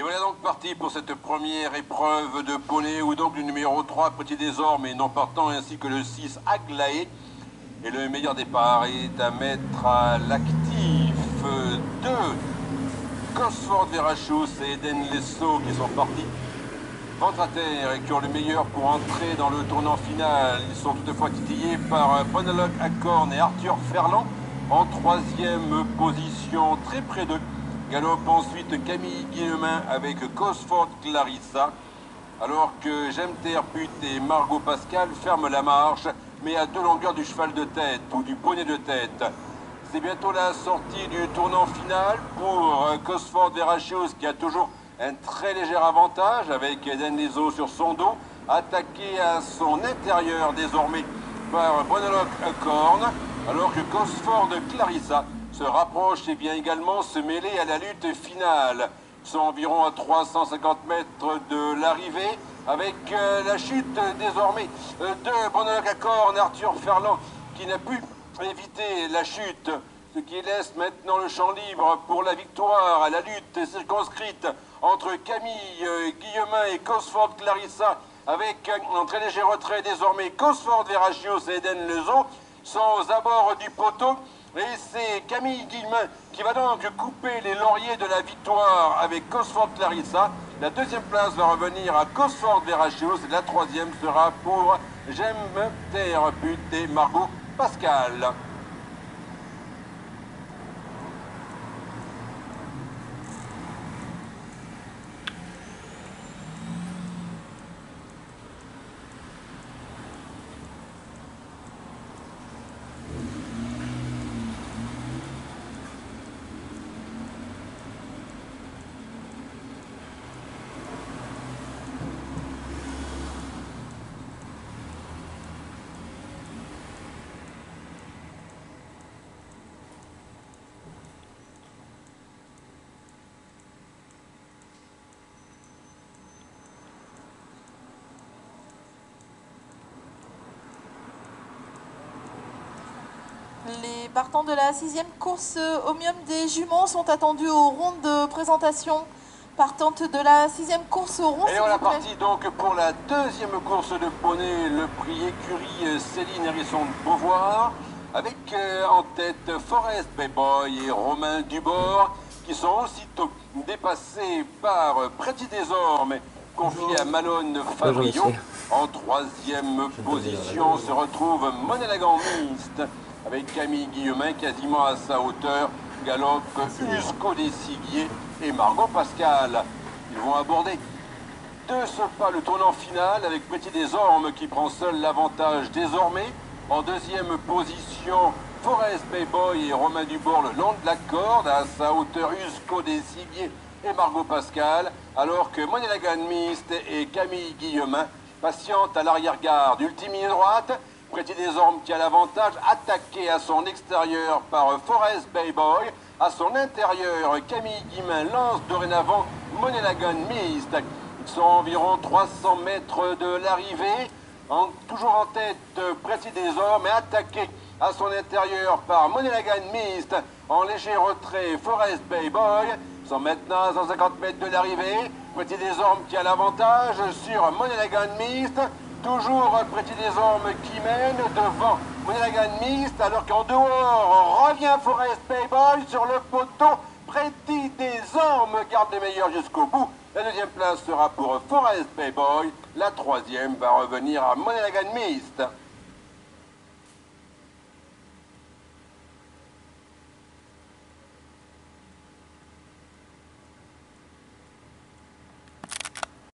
voilà donc parti pour cette première épreuve de poney où donc le numéro 3, Petit Désormais, non partant, ainsi que le 6, Aglaé. Et le meilleur départ est à mettre à l'actif de Cosford Verachus et Eden Lesso qui sont partis ventre à terre et qui ont le meilleur pour entrer dans le tournant final. Ils sont toutefois titillés par Monologue Acorn et Arthur Ferland en troisième position, très près d'eux. Galope ensuite Camille Guillemin avec Cosford Clarissa, alors que J'aime Terre Pute et Margot Pascal ferment la marche, mais à 2 longueurs du cheval de tête ou du poney de tête. C'est bientôt la sortie du tournant final pour Cosford Verachus qui a toujours un très léger avantage avec Eden Lesso sur son dos, attaqué à son intérieur désormais par Monologue Acorn, alors que Cosford Clarissa se rapproche et vient également se mêler à la lutte finale. Ils sont environ à 350 mètres de l'arrivée, avec la chute désormais de Monologue Acorn, Arthur Ferland, qui n'a pu éviter la chute, ce qui laisse maintenant le champ libre pour la victoire à la lutte circonscrite entre Camille Guillemin et Cosford Clarissa, avec un très léger retrait désormais Cosford Verachus et Eden Lesso sont aux abords du poteau. Et c'est Camille Guillemin qui va donc couper les lauriers de la victoire avec Cosford Clarissa. La deuxième place va revenir à Cosford Verachus et la troisième sera pour J'aime Terre Pute et Margot Pascal. Les partants de la 6e course Omnium des Juments sont attendus aux rondes de présentation. Partante de la 6e course au rond. Et on est parti donc pour la deuxième course de poney, le prix écurie Céline Hérisson de Beauvoir, avec en tête Forest Bayboy et Romain Dubord, qui sont aussitôt dépassés par Pretty Désormais, confié à Malone Fabriot. En troisième position se retrouve Monélagan Mist, avec Camille Guillemin quasiment à sa hauteur, galope Usco Dessiguier et Margot Pascal. Ils vont aborder de ce pas le tournant final avec Petit Désorme qui prend seul l'avantage désormais. En deuxième position, Forest Bayboy et Romain Dubord le long de la corde, à sa hauteur Usco Dessiguier et Margot Pascal, alors que Monélagan Mist et Camille Guillemin patientent à l'arrière-garde. Ultime ligne droite, Petit Désorme qui a l'avantage, attaqué à son extérieur par Forest Bayboy. À son intérieur, Camille Guillemin lance dorénavant Monélagan Mist. Ils sont à environ 300 mètres de l'arrivée. Toujours en tête, Petit Désorme, attaqué à son intérieur par Monélagan Mist. En léger retrait, Forest Bayboy. Ils sont maintenant à 150 mètres de l'arrivée. Petit Désorme qui a l'avantage sur Monélagan Mist. Toujours Petit Désorme qui mène devant Monélagan Mist, alors qu'en dehors revient Forest Bayboy sur le poteau. Petit Désorme garde les meilleurs jusqu'au bout. La deuxième place sera pour Forest Bayboy. La troisième va revenir à Monélagan Mist.